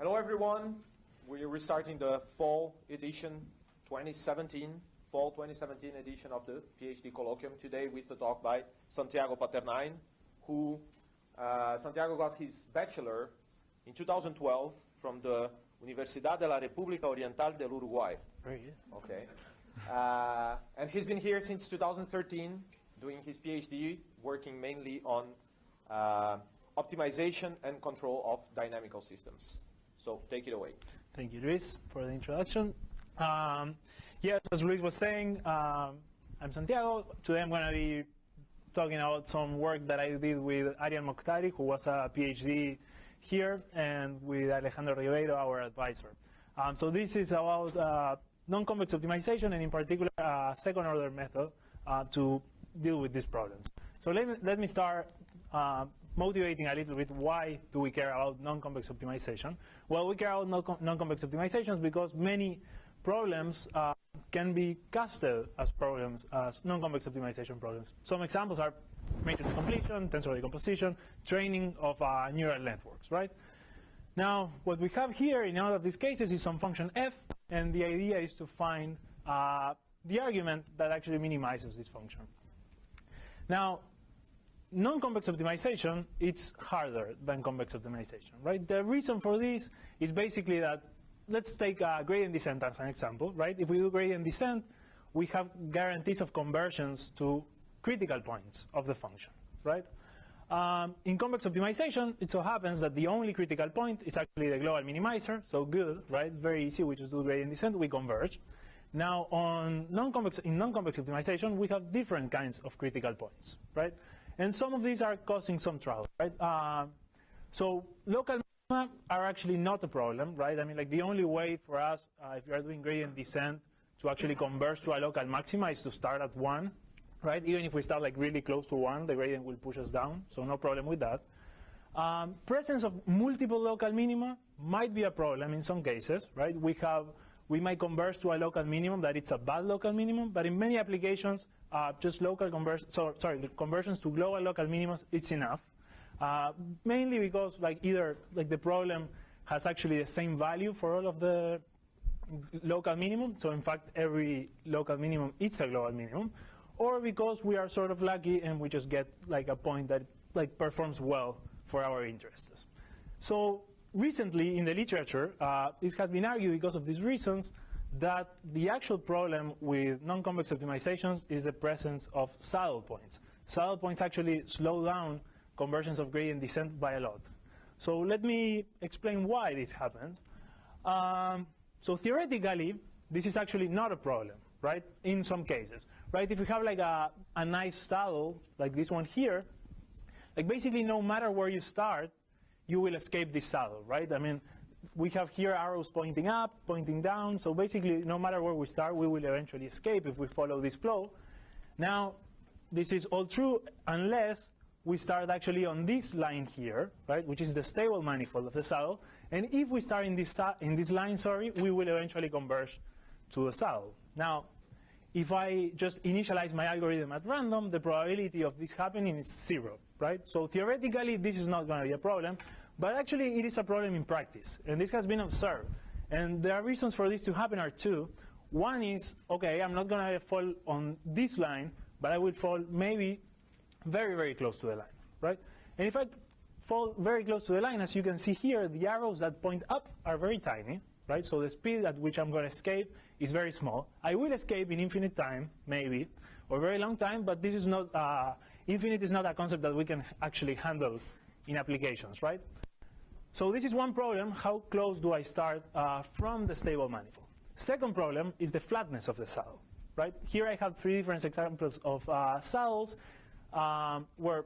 Hello everyone, we're restarting the fall edition 2017, fall 2017 edition of the PhD colloquium today with a talk by Santiago Paternain, who Santiago got his bachelor in 2012 from the Universidad de la República Oriental del Uruguay. Very good. Okay. And he's been here since 2013 doing his PhD, working mainly on optimization and control of dynamical systems. So take it away. Thank you, Luis, for the introduction. Yes, as Luis was saying, I'm Santiago. Today I'm going to be talking about some work that I did with Arian Mokhtari, who was a PhD here, and with Alejandro Ribeiro, our advisor. So this is about non-convex optimization, and in particular, a second-order method to deal with these problems. So let me start motivating a little bit why do we care about non-convex optimization. Well, we care about non-convex optimizations because many problems can be casted as problems, as non-convex optimization problems. Some examples are matrix completion, tensor decomposition, training of neural networks, right? Now, what we have here in all of these cases is some function f, and the idea is to find the argument that actually minimizes this function. Now, non-convex optimization, it's harder than convex optimization, right? The reason for this is basically that, let's take gradient descent as an example, right? If we do gradient descent, we have guarantees of convergence to critical points of the function, right? In convex optimization, it so happens that the only critical point is actually the global minimizer, so good, right? Very easy, we just do gradient descent, we converge. Now, in non-convex optimization, we have different kinds of critical points, right? And some of these are causing some trouble, right? So local minima are actually not a problem, right? I mean, like the only way for us, if you are doing gradient descent, to actually converge to a local maxima is to start at 1, right? Even if we start like really close to 1, the gradient will push us down, so no problem with that. Presence of multiple local minima might be a problem in some cases, right? We might converge to a local minimum that it's a bad local minimum, but in many applications, just local conversions to global local minimums, it's enough. Mainly because either the problem has actually the same value for all of the local minimum, so in fact every local minimum is a global minimum, or because we are sort of lucky and we just get like a point that performs well for our interests. So recently in the literature, it has been argued because of these reasons that the actual problem with non-convex optimizations is the presence of saddle points. Saddle points actually slow down conversions of gradient descent by a lot. So let me explain why this happens. So theoretically, this is actually not a problem, right? In some cases, right? If you have like a nice saddle, like this one here, like basically no matter where you start, you will escape this saddle, right? I mean, we have here arrows pointing up, pointing down, so basically no matter where we start, we will eventually escape if we follow this flow. Now, this is all true unless we start actually on this line here, right, which is the stable manifold of the saddle. And if we start in this line, we will eventually converge to the saddle. Now, if I just initialize my algorithm at random, the probability of this happening is 0, right? So theoretically, this is not going to be a problem, but actually it is a problem in practice, and this has been observed. And the reasons for this to happen are two. One is, okay, I'm not going to fall on this line, but I will fall maybe very, very close to the line, right? And if I fall very close to the line, as you can see here, the arrows that point up are very tiny, right? So the speed at which I'm going to escape is very small. I will escape in infinite time, maybe, or very long time, but this is not, infinite is not a concept that we can actually handle in applications, right? So this is one problem, how close do I start from the stable manifold? Second problem is the flatness of the saddle, right? Here I have 3 different examples of saddles, where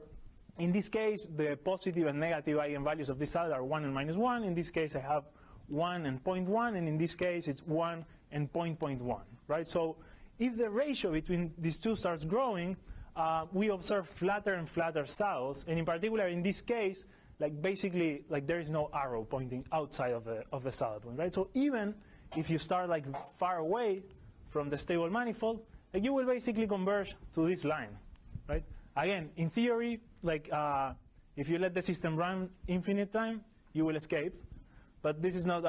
in this case, the positive and negative eigenvalues of this saddle are 1 and -1. In this case, I have 1 and 0.1, and in this case, it's 1 and 0.1, right? So if the ratio between these two starts growing, we observe flatter and flatter saddles, and in particular, in this case, basically, there is no arrow pointing outside of the saddle point, right? So even if you start far away from the stable manifold, you will basically converge to this line, right? Again, in theory, if you let the system run infinite time, you will escape. but this is not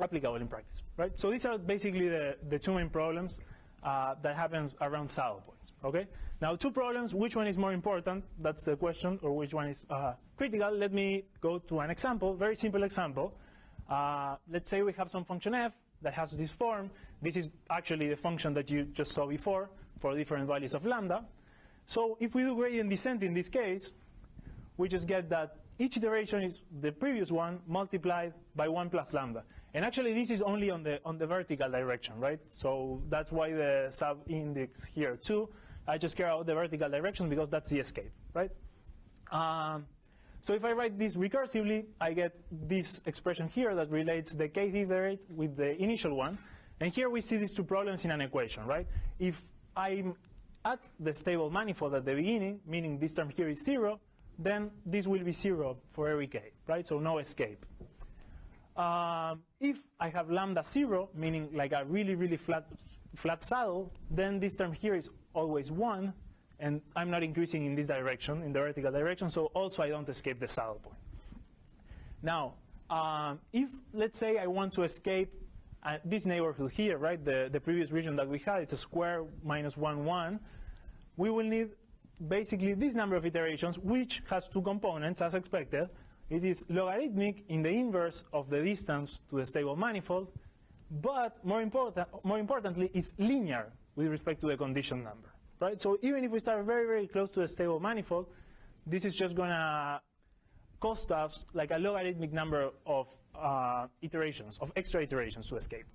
applicable in practice, right? So these are basically the two main problems that happens around saddle points, okay? Now, two problems, which one is more important? That's the question, or which one is critical. Let me go to an example, very simple example. Let's say we have some function f that has this form. This is actually the function that you just saw before for different values of lambda. So if we do gradient descent in this case, we just get that each iteration is the previous one multiplied by 1 plus lambda. And actually, this is only on the vertical direction, right? So that's why the sub-index here, too. I just care about the vertical direction because that's the escape, right? So if I write this recursively, I get this expression here that relates the kth iterate with the initial one. And here we see these two problems in an equation, right? If I'm at the stable manifold at the beginning, meaning this term here is 0, then this will be 0 for every k, right? So no escape. If I have lambda 0, meaning like a really, really flat saddle, then this term here is always 1, and I'm not increasing in this direction, in the vertical direction, so also I don't escape the saddle point. Now, if, let's say, I want to escape this neighborhood here, right, the previous region that we had, it's a square minus 1, 1, we will need basically this number of iterations, which has two components, as expected. It is logarithmic in the inverse of the distance to the stable manifold, but more importantly, it's linear with respect to the condition number, right? So even if we start very, very close to the stable manifold, this is just going to cost us like a logarithmic number of iterations, of extra iterations to escape.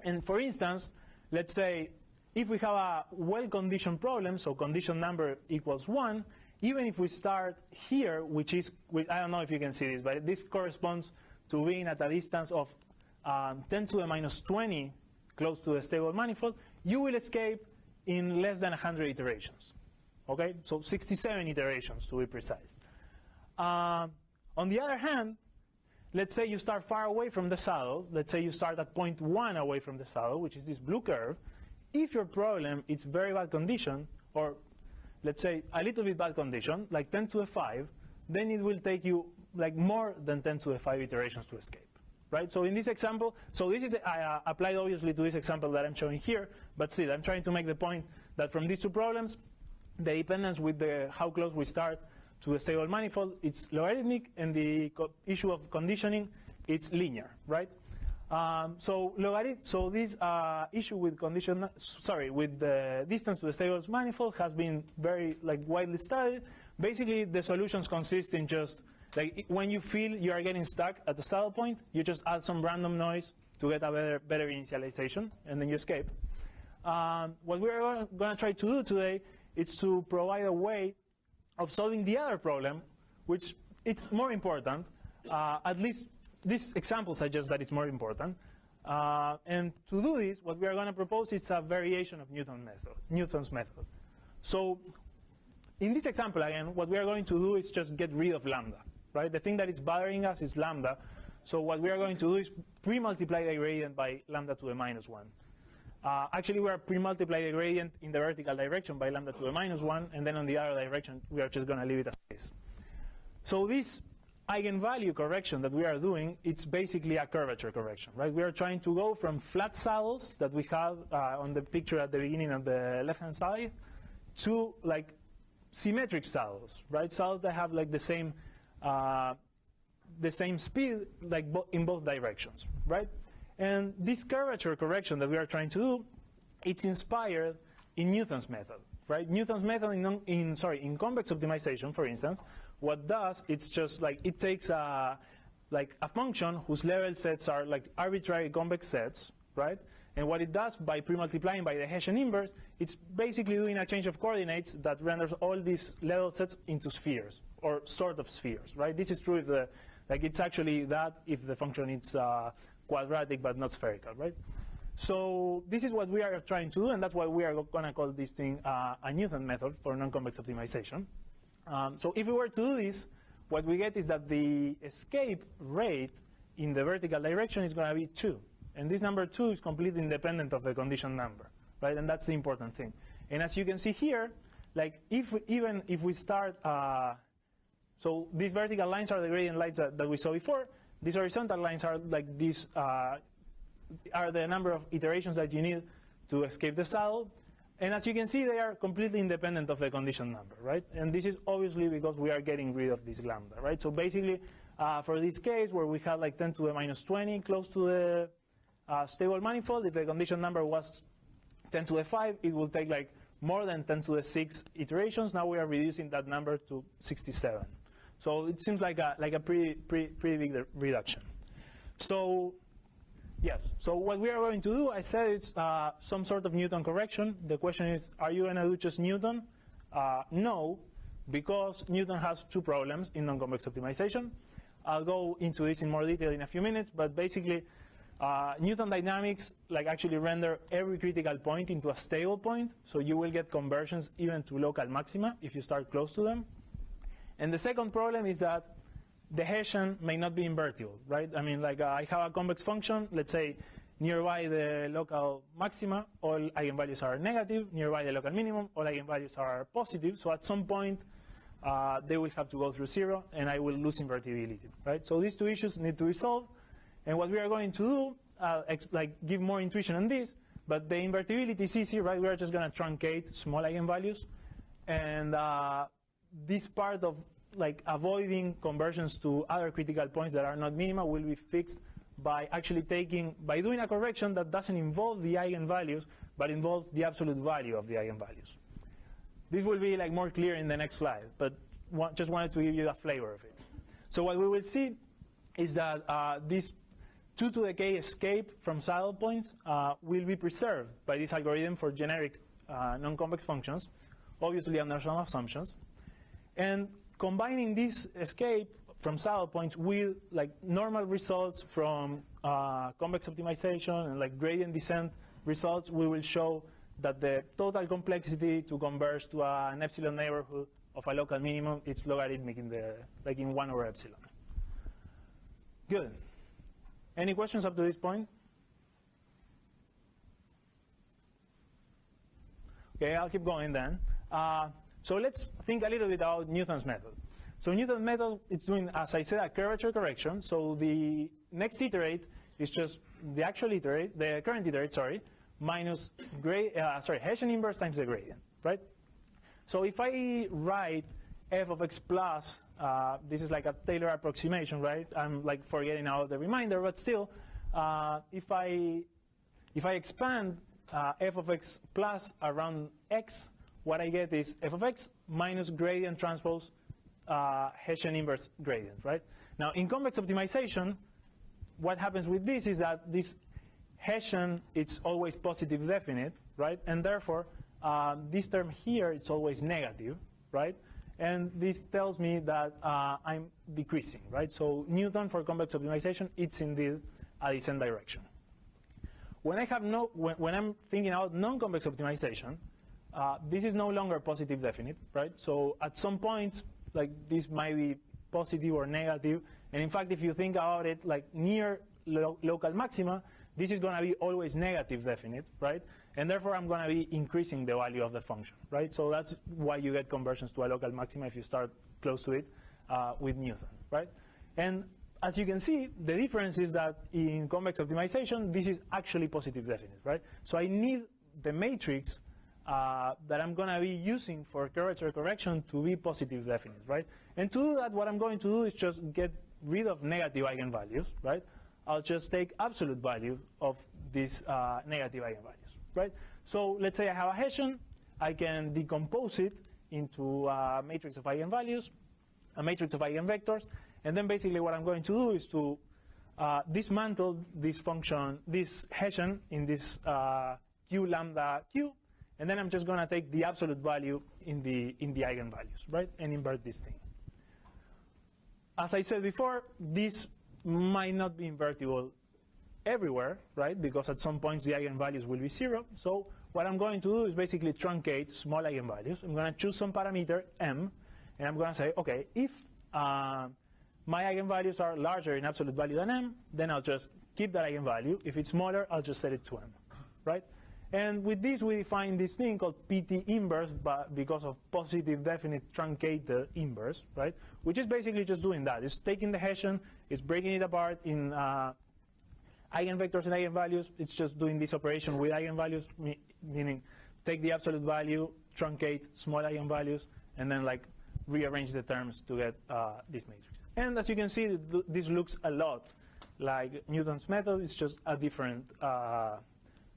And for instance, let's say if we have a well-conditioned problem, so condition number equals 1, even if we start here, which is, I don't know if you can see this, but this corresponds to being at a distance of 10 to the minus 20 close to the stable manifold, you will escape in less than 100 iterations. Okay, so 67 iterations to be precise. On the other hand, let's say you start far away from the saddle. Let's say you start at 0.1 away from the saddle, which is this blue curve. If your problem is very bad condition, or let's say a little bit bad condition, like 10 to the 5, then it will take you like more than 10 to the 5 iterations to escape, right? So in this example, so this is applied obviously to this example that I'm showing here, but still I'm trying to make the point that from these two problems, the dependence with the how close we start to the stable manifold, it's logarithmic, and the issue of conditioning, it's linear, right? So this issue with with the distance to the stable manifold has been very widely studied. Basically, the solutions consist in just when you feel you are getting stuck at the saddle point, you just add some random noise to get a better initialization, and then you escape. What we are going to try to do today is to provide a way of solving the other problem, which it's more important, at least this example suggests that it's more important. And to do this, what we are going to propose is a variation of Newton's method. So in this example, again, what we are going to do is just get rid of lambda, right? The thing that is bothering us is lambda. So what we are going to do is pre-multiply the gradient by lambda to the minus 1. Actually, we are pre-multiply the gradient in the vertical direction by lambda to the minus 1, and then on the other direction, we are just going to leave it as is. So this eigenvalue correction that we are doing, it's basically a curvature correction, right? We are trying to go from flat saddles that we have on the picture at the beginning on the left-hand side to symmetric saddles, right? Saddles that have the same speed in both directions, right? And this curvature correction that we are trying to do, it's inspired in Newton's method, right? Newton's method in convex optimization, for instance, what does, it's just it takes a function whose level sets are arbitrary convex sets, right? And what it does by pre-multiplying by the Hessian inverse, it's basically doing a change of coordinates that renders all these level sets into spheres, or sort of spheres, right? This is true if it's actually that if the function is quadratic but not spherical, right? So this is what we are trying to do, and that's why we are going to call this thing a Newton method for non-convex optimization. So if we were to do this, what we get is that the escape rate in the vertical direction is going to be 2. And this number 2 is completely independent of the condition number, right? And that's the important thing. And as you can see here, even if we start, so these vertical lines are the gradient lines that we saw before. These horizontal lines are like these, are the number of iterations that you need to escape the saddle. And as you can see, they are completely independent of the condition number, right? And this is obviously because we are getting rid of this lambda, right? So basically, for this case where we have like 10 to the minus 20 close to the stable manifold, if the condition number was 10 to the 5, it will take like more than 10 to the 6 iterations. Now we are reducing that number to 67. So it seems like a pretty big reduction. So yes, so what we are going to do, I said it's some sort of Newton correction. The question is, are you going to do just Newton? No, because Newton has two problems in non-convex optimization. I'll go into this in more detail in a few minutes, but basically, Newton dynamics like actually render every critical point into a stable point, so you will get conversions even to local maxima if you start close to them. And the second problem is that the Hessian may not be invertible, right? I mean, like I have a convex function, let's say nearby the local maxima, all eigenvalues are negative, nearby the local minimum, all eigenvalues are positive, so at some point they will have to go through 0 and I will lose invertibility, right? So these two issues need to be solved, and what we are going to do, like give more intuition on this, but the invertibility is easy, right? We are just going to truncate small eigenvalues, and this part of like avoiding conversions to other critical points that are not minima will be fixed by actually by doing a correction that doesn't involve the eigenvalues, but involves the absolute value of the eigenvalues. This will be like more clear in the next slide, but just wanted to give you a flavor of it. So what we will see is that this 2 to the k escape from saddle points will be preserved by this algorithm for generic non-convex functions, obviously under some assumptions. And combining this escape from saddle points with like normal results from convex optimization and like gradient descent results, we will show that the total complexity to converge to an epsilon neighborhood of a local minimum, it's logarithmic in 1 over epsilon. Good. Any questions up to this point? Okay, I'll keep going then. So let's think a little bit about Newton's method. So Newton's method, it's doing, as I said, a curvature correction. So the next iterate is just the current iterate, minus Hessian inverse times the gradient, right? So if I write f of x plus, this is like a Taylor approximation, right? I'm like forgetting out the remainder, but still, if I expand f of x plus around x, what I get is f of x minus gradient transpose Hessian inverse gradient, right? Now, in convex optimization, what happens with this is that this Hessian, it's always positive definite, right? And therefore, this term here, it's always negative, right? And this tells me that I'm decreasing, right? So Newton for convex optimization, it's indeed a descent direction. When I have when I'm thinking about non-convex optimization, this is no longer positive definite, right? So at some point, like this might be positive or negative. And in fact, if you think about it, like near local maxima, this is going to be always negative definite, right? And therefore, I'm going to be increasing the value of the function, right? So that's why you get conversions to a local maxima if you start close to it with Newton, right? And as you can see, the difference is that in convex optimization, this is actually positive definite, right? So I need the matrix that I'm going to be using for curvature correction to be positive definite, right? And to do that, what I'm going to do is just get rid of negative eigenvalues, right? I'll just take absolute value of these negative eigenvalues, right? So let's say I have a Hessian. I can decompose it into a matrix of eigenvalues, a matrix of eigenvectors, and then basically what I'm going to do is to dismantle this function, this Hessian in this q lambda q, and then I'm just going to take the absolute value in the eigenvalues, right, and invert this thing. As I said before, this might not be invertible everywhere, right, because at some points the eigenvalues will be 0. So what I'm going to do is basically truncate small eigenvalues. I'm going to choose some parameter m, and I'm going to say, okay, if my eigenvalues are larger in absolute value than m, then I'll just keep that eigenvalue. If it's smaller, I'll just set it to m, right? And with this, we define this thing called PT inverse because of positive definite truncated inverse, right? Which is basically just doing that. It's taking the Hessian, it's breaking it apart in eigenvectors and eigenvalues. It's just doing this operation with eigenvalues, meaning take the absolute value, truncate small eigenvalues, and then like rearrange the terms to get this matrix. And as you can see, this looks a lot like Newton's method. It's just a different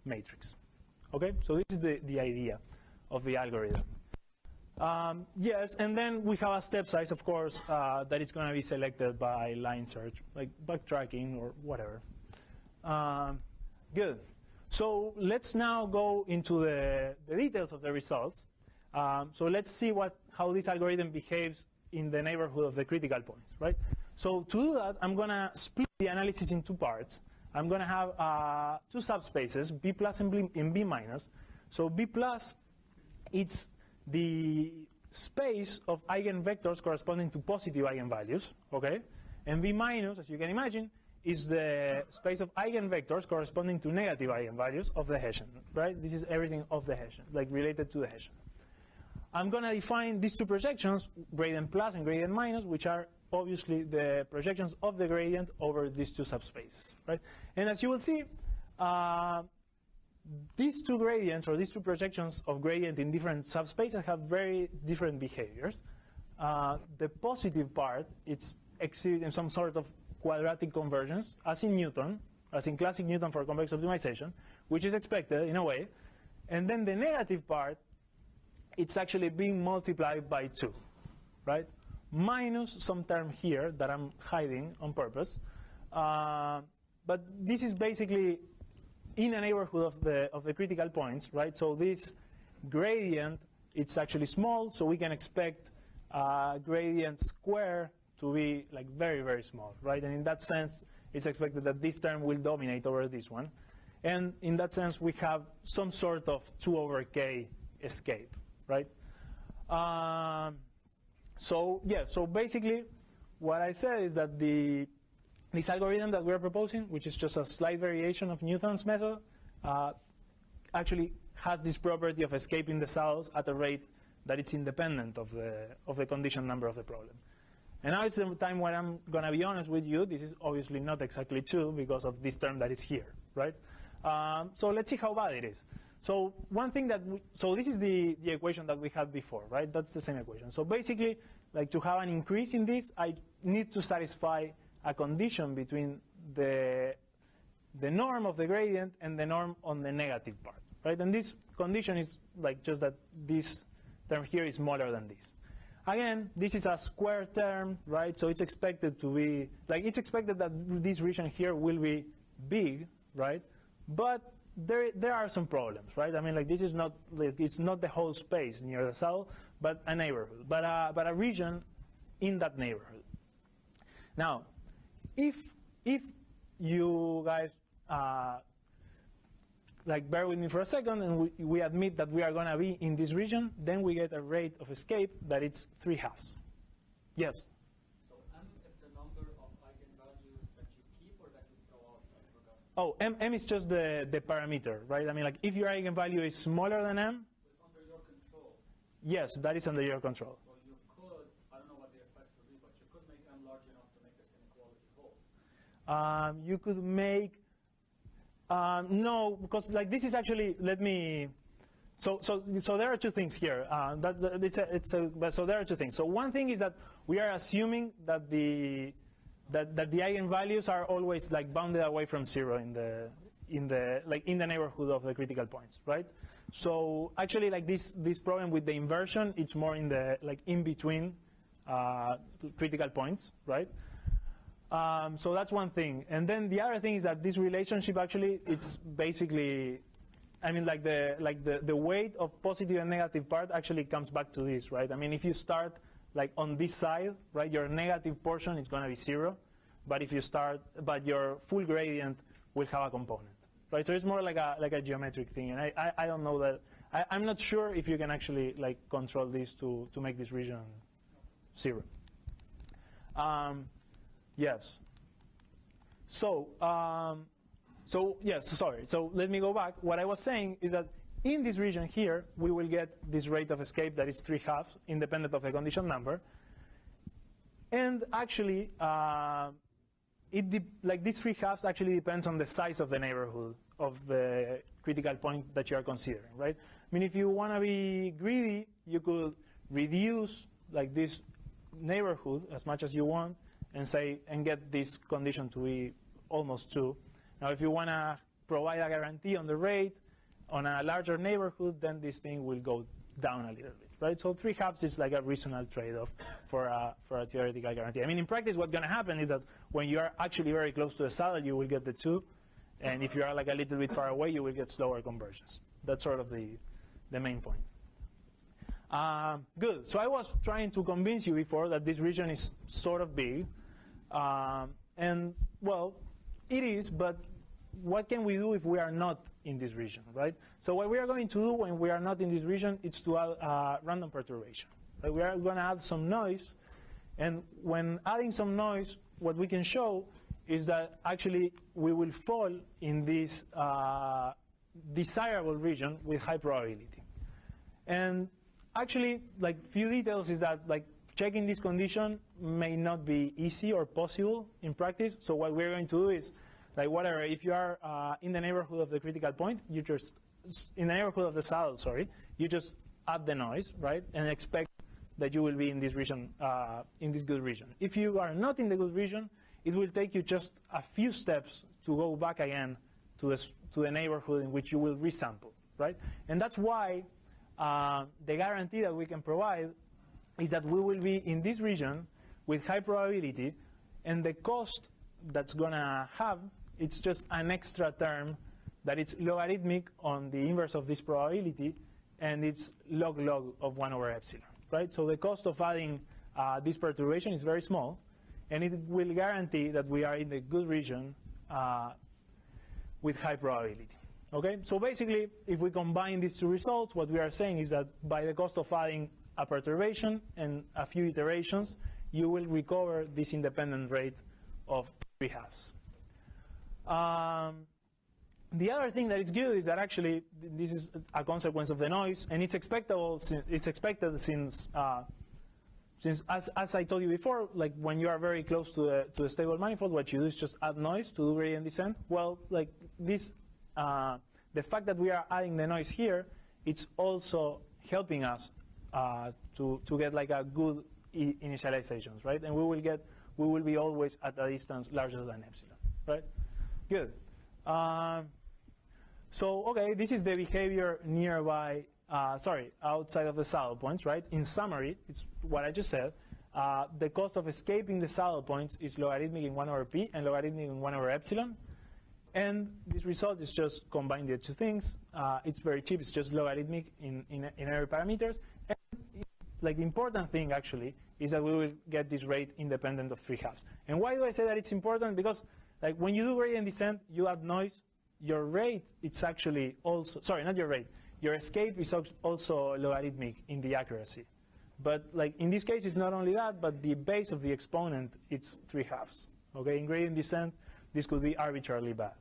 matrix. Okay, so this is the idea of the algorithm. Yes, and then we have a step size, of course, that is going to be selected by line search, like backtracking or whatever. Good. So let's now go into the details of the results. So let's see how this algorithm behaves in the neighborhood of the critical points, right? So to do that, I'm going to split the analysis in two parts. I'm going to have two subspaces, B plus and B minus. So B plus, it's the space of eigenvectors corresponding to positive eigenvalues, okay? And B minus, as you can imagine, is the space of eigenvectors corresponding to negative eigenvalues of the Hessian, right? This is everything of the Hessian, like related to the Hessian. I'm going to define these two projections, gradient plus and gradient minus, which are obviously the projections of the gradient over these two subspaces, right? And as you will see, these two gradients or these two projections of gradient in different subspaces have very different behaviors. The positive part, it's exhibiting some sort of quadratic convergence, as in Newton, as in classic Newton for convex optimization, which is expected in a way. And then the negative part, it's actually being multiplied by 2, right? Minus some term here that I'm hiding on purpose. But this is basically in a neighborhood of the critical points, right? So this gradient, it's actually small, so we can expect gradient square to be like very, very small, right? And in that sense, it's expected that this term will dominate over this one. And in that sense, we have some sort of 2 over k escape, right? So basically, what I said is that this algorithm that we're proposing, which is just a slight variation of Newton's method, actually has this property of escaping the saddles at a rate that it's independent of the condition number of the problem. And now it's the time when I'm going to be honest with you. This is obviously not exactly true because of this term that is here, right? So let's see how bad it is. So one thing so this is the equation that we had before, right? That's the same equation. So basically, like to have an increase in this, I need to satisfy a condition between the norm of the gradient and the norm on the negative part, right? And this condition is like just that this term here is smaller than this. Again, this is a square term, right? So it's expected to be, like it's expected that this region here will be big, right? But there are some problems, right? I mean, like this is not, like, it's not the whole space near the saddle, but a neighborhood, but a region in that neighborhood. Now, if you guys like bear with me for a second and we admit that we are going to be in this region, then we get a rate of escape that it's 3/2. Yes? So m is the number of eigenvalues that you keep or that you throw out? I forgot. Oh, m is just the parameter, right? I mean, like if your eigenvalue is smaller than m, So it's under your control. yes, that is under your control. So you could, I don't know what the effects will be, but you could make m large enough to make this inequality whole. You could make no, because like this is actually, let me. So there are two things here. So there are two things. So one thing is that we are assuming that the eigenvalues are always like bounded away from 0 in the neighborhood of the critical points, right? So actually, like this problem with the inversion, it's more in the like in between critical points, right? So that's one thing. And then the other thing is that this relationship actually, it's basically, I mean, like the weight of positive and negative part actually comes back to this, right? I mean, if you start like on this side, right, your negative portion is going to be 0. But if you start, but your full gradient will have a component, right? So it's more like a geometric thing. And I don't know that, I'm not sure if you can actually like control this to make this region 0. Yes. So So yes, sorry. So let me go back. What I was saying is that in this region here, we will get this rate of escape that is 3/2, independent of the condition number. And actually, like this 3/2 actually depends on the size of the neighborhood of the critical point that you are considering, right? I mean, if you want to be greedy, you could reduce like this neighborhood as much as you want and get this condition to be almost 2. Now, if you want to provide a guarantee on the rate on a larger neighborhood, then this thing will go down a little bit, right? So 3/2 is like a reasonable trade-off for a theoretical guarantee. I mean, in practice, what's going to happen is that when you are actually very close to the saddle, you will get the 2. And if you are like a little bit far away, you will get slower convergence. That's sort of the main point. Good. So I was trying to convince you before that this region is sort of big. And, well, it is, but what can we do if we are not in this region, right? So what we are going to do when we are not in this region is to add random perturbation. Right? We are going to add some noise. And when adding some noise, what we can show is that actually we will fall in this desirable region with high probability. And actually, like, few details is that, like, checking this condition may not be easy or possible in practice. So what we're going to do is, like, whatever, if you are in the neighborhood of the critical point, you just, in the neighborhood of the saddle, sorry, you just add the noise, right, and expect that you will be in this region, in this good region. If you are not in the good region, it will take you just a few steps to go back again to the neighborhood in which you will resample, right? And that's why the guarantee that we can provide is that we will be in this region with high probability, and the cost that's going to have, it's just an extra term that it's logarithmic on the inverse of this probability, and it's log of 1 over epsilon, right? So the cost of adding this perturbation is very small, and it will guarantee that we are in the good region with high probability. Okay, so basically, if we combine these two results, what we are saying is that by the cost of adding a perturbation and a few iterations, you will recover this independent rate of 3/2. The other thing that is good is that actually this is a consequence of the noise, and it's expectable. It's expected since as I told you before, like when you are very close to a stable manifold, what you do is just add noise to do gradient descent. Well, like this, the fact that we are adding the noise here, it's also helping us to get like a good initializations, right? And we will be always at a distance larger than epsilon, right? Good. So okay, this is the behavior nearby. Outside of the saddle points, right? In summary, it's what I just said. The cost of escaping the saddle points is logarithmic in 1 over p and logarithmic in 1 over epsilon. And this result is just combine the two things. It's very cheap. It's just logarithmic in every parameters. And like the important thing actually is that we will get this rate independent of 3/2. And why do I say that it's important? Because like when you do gradient descent, you add noise. Your rate, it's actually also, sorry, not your rate. Your escape is also logarithmic in the accuracy. But like in this case, it's not only that, but the base of the exponent, it's 3/2. Okay, in gradient descent, this could be arbitrarily bad.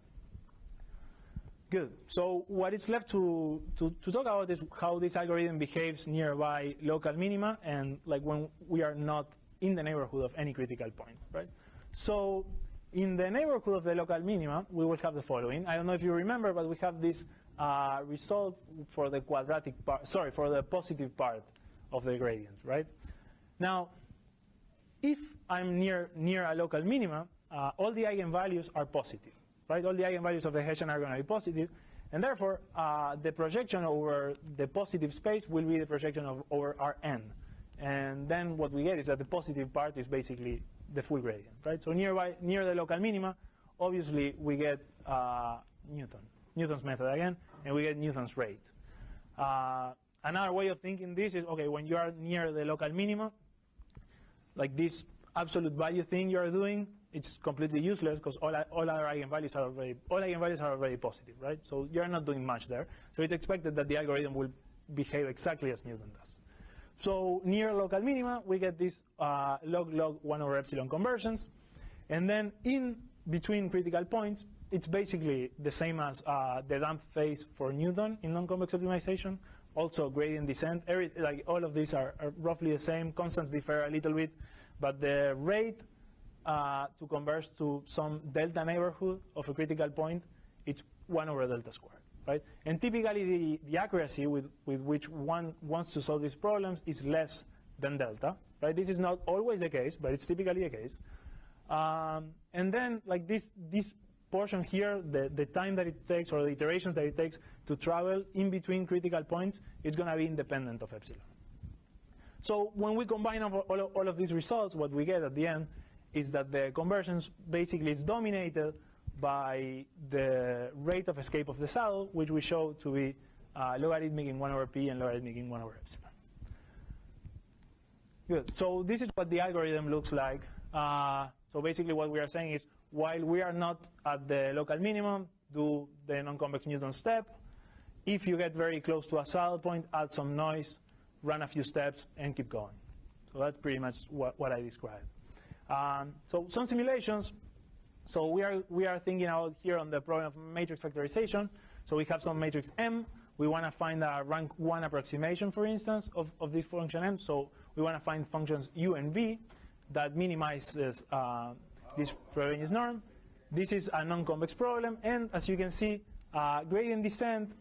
Good. So what is left to talk about is how this algorithm behaves nearby local minima and like when we are not in the neighborhood of any critical point, right? So in the neighborhood of the local minima, we will have the following. I don't know if you remember, but we have this result for the quadratic part, sorry, for the positive part of the gradient, right? Now, if I'm near a local minima, all the eigenvalues are positive, right? All the eigenvalues of the Hessian are going to be positive, and therefore, the projection over the positive space will be the projection over Rn. And then what we get is that the positive part is basically the full gradient, right? So near the local minima, obviously we get Newton's method again, and we get Newton's rate. Another way of thinking this is, okay, when you are near the local minima, like this absolute value thing you are doing, it's completely useless because all other eigenvalues are already positive, right? So you're not doing much there. So it's expected that the algorithm will behave exactly as Newton does. So near local minima, we get this log 1 over epsilon convergence. And then in between critical points, it's basically the same as the damp phase for Newton in non-convex optimization. Also gradient descent, like all of these are roughly the same. Constants differ a little bit, but the rate to converge to some delta neighborhood of a critical point, it's 1 over delta squared, right? And typically the accuracy with which one wants to solve these problems is less than delta, right? This is not always the case, but it's typically the case. And then like this portion here, the time that it takes or the iterations that it takes to travel in between critical points, it's going to be independent of epsilon. So when we combine all of these results, what we get at the end is that the convergence basically is dominated by the rate of escape of the saddle, which we show to be logarithmic in 1 over p and logarithmic in 1 over epsilon. Good. So this is what the algorithm looks like. So basically what we are saying is, while we are not at the local minimum, do the non-convex Newton step. If you get very close to a saddle point, add some noise, run a few steps, and keep going. So that's pretty much what I described. So some simulations. So we are thinking out here on the problem of matrix factorization. So we have some matrix M. We want to find a rank 1 approximation, for instance, of this function M. So we want to find functions U and V that minimizes this Frobenius norm. This is a non-convex problem, and as you can see, gradient descent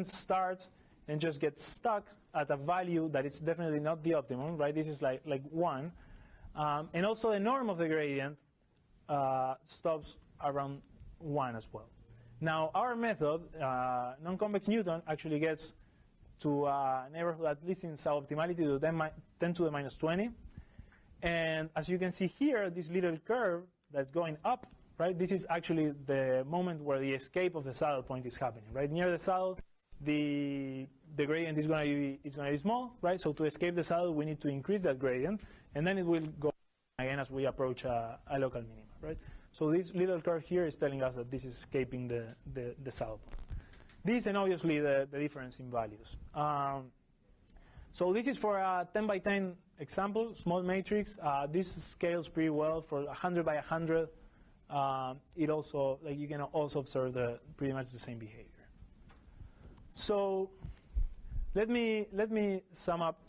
starts and just gets stuck at a value that is definitely not the optimum, right? This is like 1, and also the norm of the gradient stops around 1 as well. Now our method, non-convex Newton, actually gets to a neighborhood, at least in suboptimality, to 10 to the minus 20. And as you can see here, this little curve that's going up, right? This is actually the moment where the escape of the saddle point is happening, right? Near the saddle, the gradient is going to be small, right? So to escape the saddle, we need to increase that gradient, and then it will go again as we approach a local minimum, right? So this little curve here is telling us that this is escaping the saddle point. This and obviously the difference in values. So this is for a 10 by 10 example, small matrix. This scales pretty well for 100 by 100. It also, like, you can also observe pretty much the same behavior. So let me sum up.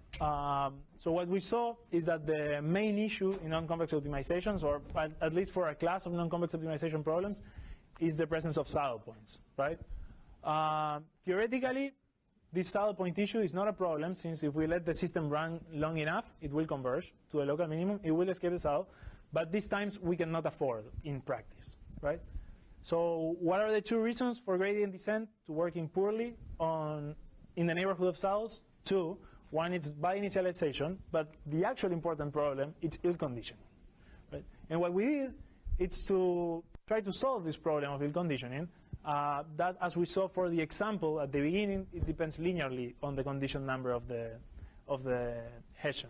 So what we saw is that the main issue in non-convex optimizations, or at least for a class of non-convex optimization problems, is the presence of saddle points, right? Theoretically, this saddle point issue is not a problem, since if we let the system run long enough, it will converge to a local minimum. It will escape the saddle, but these times we cannot afford in practice, right? So what are the 2 reasons for gradient descent to working poorly in the neighborhood of saddles? 2. One is by initialization, but the actual important problem is ill conditioning, right? And what we did is to try to solve this problem of ill conditioning. That, as we saw for the example at the beginning, it depends linearly on the condition number of the Hessian.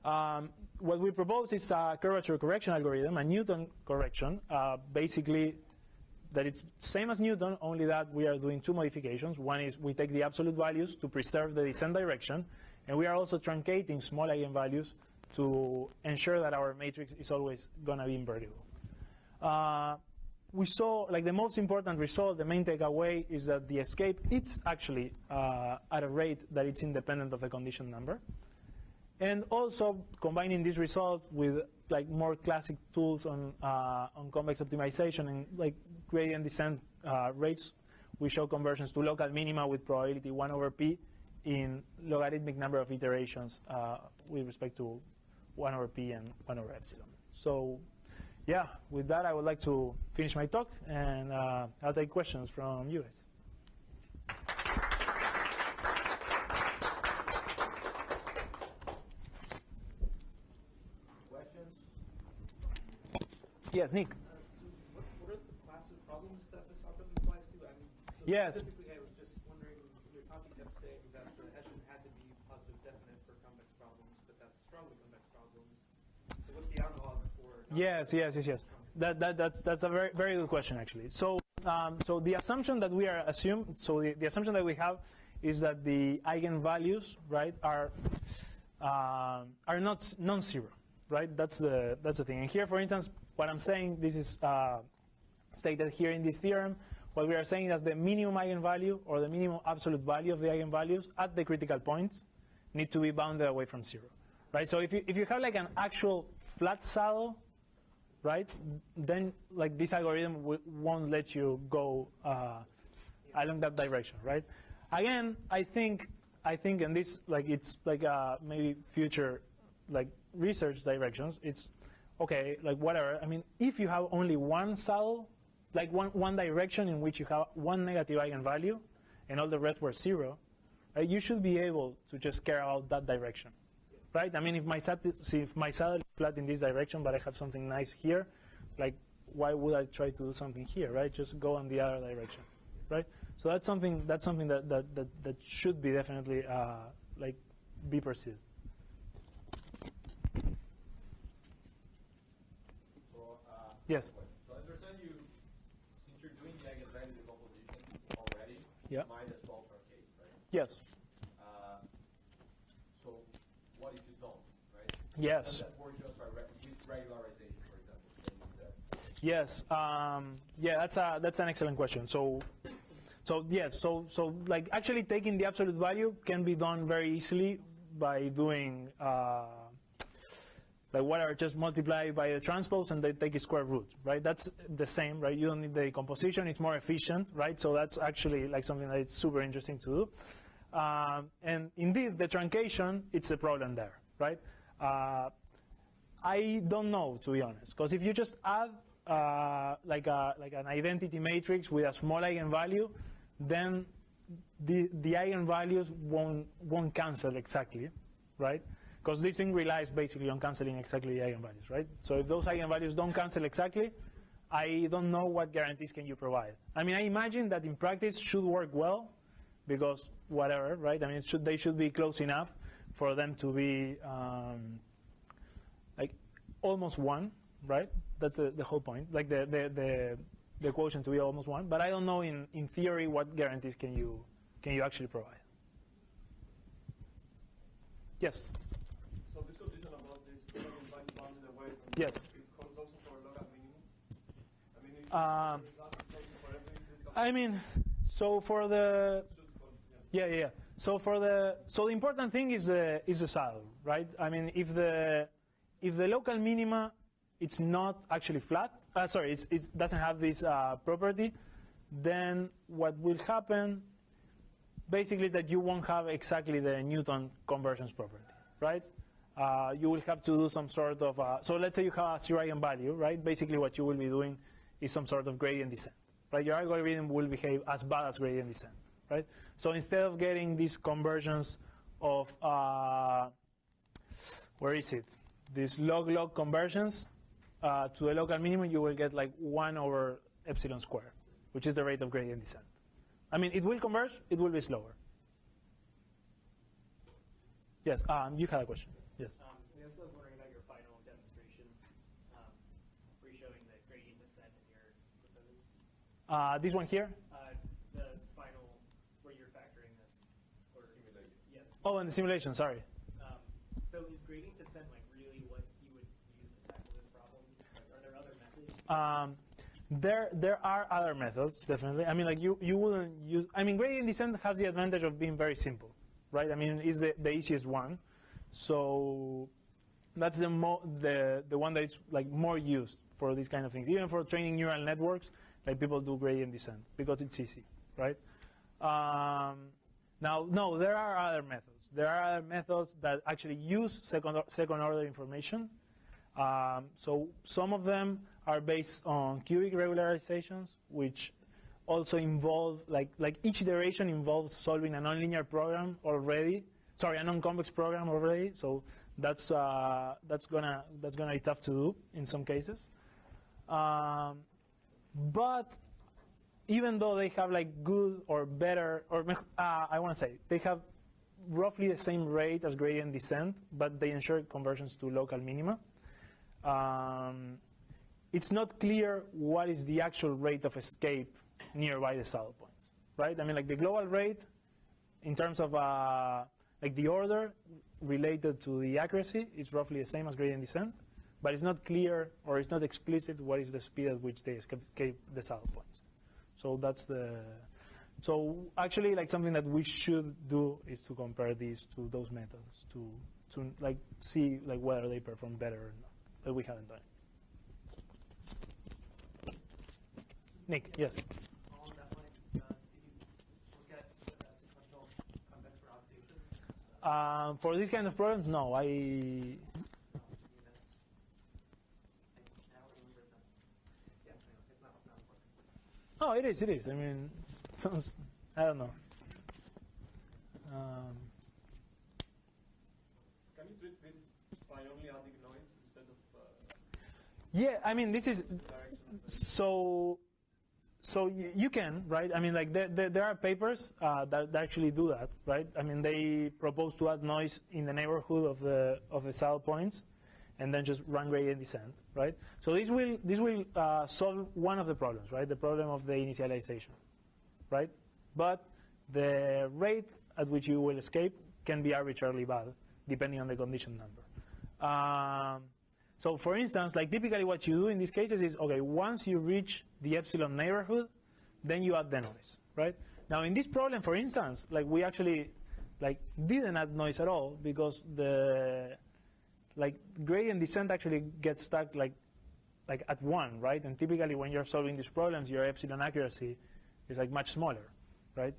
What we propose is a curvature correction algorithm, a Newton correction, basically that it's same as Newton, only that we are doing 2 modifications. One is we take the absolute values to preserve the descent direction, and we are also truncating small eigenvalues to ensure that our matrix is always going to be invertible. We saw, like, the most important result, the main takeaway, is that the escape, it's actually at a rate that it's independent of the condition number. And also combining this result with like more classic tools on convex optimization and like gradient descent rates, we show conversions to local minima with probability 1 over p in logarithmic number of iterations with respect to 1 over p and 1 over epsilon. So yeah, with that I would like to finish my talk, and I'll take questions from you guys. Yes, Nick. So what are the class of problems that this algorithm applies to? I mean, so yes. Specifically, I was just wondering, your talk you kept saying that the Hessian had to be positive definite for convex problems, but that's strongly convex problems. So what's the analog for? Yes. That's a very, very good question, actually. So so the assumption that we are the assumption that we have is that the eigenvalues, right, are not non-zero. Right, that's the thing. And here, for instance, what I'm saying, this is stated here in this theorem, what we are saying is the minimum eigenvalue or the minimum absolute value of the eigenvalues at the critical points need to be bounded away from 0, right? So if you have like an actual flat saddle, right, then like this algorithm won't let you go along that direction, right? Again, I think, and this like it's like maybe future like research directions. It's okay, like whatever. I mean, if you have only one saddle, like one direction in which you have one negative eigenvalue, and all the rest were 0, right, you should be able to just care about that direction, right? I mean, if my saddle is flat in this direction, but I have something nice here, like why would I try to do something here, right? Just go in the other direction, right? So that's something that should be definitely like be pursued. So, yes. So I understand you, since you're doing the eigenvalue decomposition already, Yeah. might as well truncate, right? Yes. So what if you don't, right? Yes. Does that work just by with regularization, for example? Can you do that? Yes. Yeah, that's an excellent question. So yes. So like actually taking the absolute value can be done very easily by doing like whatever, just multiply by the transpose and they take a square root, right? That's the same, right? You don't need the decomposition; it's more efficient, right? So that's actually like something that is super interesting to do. And indeed, the truncation, it's a problem there, right? I don't know, to be honest, because if you just add like an identity matrix with a small eigenvalue, then the eigenvalues won't cancel exactly, right? Because this thing relies basically on canceling exactly the eigenvalues, right? So if those eigenvalues don't cancel exactly, I don't know what guarantees can you provide. I mean, I imagine that in practice should work well, because whatever, right? I mean, they should be close enough for them to be like almost 1, right? That's the whole point. Like the quotient to be almost 1. But I don't know in theory what guarantees can you actually provide. Yes. So this condition about this eigenvalue bounded away from Yes. it comes also for log minimum. I mean, it's also for every. I mean, so for the yeah. So the important thing is the saddle, right? I mean, if the local minima it's not actually flat, it doesn't have this property, then what will happen basically is that you won't have exactly the Newton convergence property, right? You will have to do some sort of so let's say you have a 0 eigenvalue, right? Basically what you will be doing is some sort of gradient descent, right? Your algorithm will behave as bad as gradient descent, right? So instead of getting this convergence of where is it? This log convergence to a local minimum, you will get like 1 over epsilon squared, which is the rate of gradient descent. I mean, it will converge, it will be slower. Yes, you had a question. Yes. Yes, I was wondering about your final demonstration. Were you showing the gradient descent in your proposed? This one here? The final, where you're factoring this. Or simulation. Yes. Oh, in the simulation, sorry. So is gradient descent like really what you would use to tackle this problem? Like, are there other methods? There are other methods, definitely. I mean, like you wouldn't use. I mean, gradient descent has the advantage of being very simple, right? I mean, it's the easiest one, so that's the one that is like more used for these kind of things. Even for training neural networks, like people do gradient descent because it's easy, right? Now, no, there are other methods. There are other methods that actually use second order information. So some of them are based on cubic regularizations, which also involve like each iteration involves solving a nonlinear program already. Sorry, a non-convex program already. So that's gonna be tough to do in some cases. But even though they have like good or better, or I want to say they have roughly the same rate as gradient descent, but they ensure conversions to local minima. It's not clear what is the actual rate of escape nearby the saddle points, right? I mean, like the global rate in terms of like the order related to the accuracy is roughly the same as gradient descent, but it's not clear or it's not explicit what is the speed at which they escape the saddle points. So that's the. So actually, like something that we should do is to compare these to those methods to like see like whether they perform better or not. But we haven't done it. Nick, yes. On that line, did you look at sequential convex relaxation? For these kind of problems, no. Now remember that. Yeah, anyway, it's not important. Oh, it is. It is. I mean, I don't know. Can you treat this by only adding noise instead of Yeah, I mean, this is so you can, right? I mean, like there are papers that actually do that, right? I mean, they propose to add noise in the neighborhood of the saddle points, and then just run gradient descent, right? So this will solve one of the problems, right? The problem of the initialization, right? But the rate at which you will escape can be arbitrarily bad, depending on the condition number. So for instance, like typically what you do in these cases is, okay, once you reach the epsilon neighborhood, then you add the noise, right? Now in this problem, for instance, like we actually like didn't add noise at all because the like gradient descent actually gets stuck like at 1, right? And typically when you're solving these problems, your epsilon accuracy is like much smaller, right?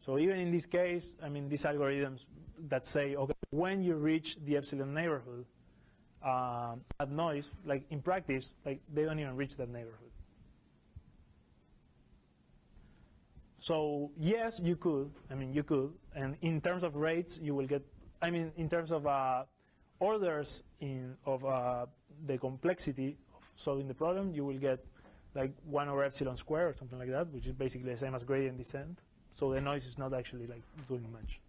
So even in this case, I mean, these algorithms that say, okay, when you reach the epsilon neighborhood, at noise, like in practice, like they don't even reach that neighborhood. So yes, you could. I mean, you could. And in terms of rates, you will get. I mean, in terms of orders of the complexity of solving the problem, you will get like 1 over epsilon square or something like that, which is basically the same as gradient descent. So the noise is not actually like doing much.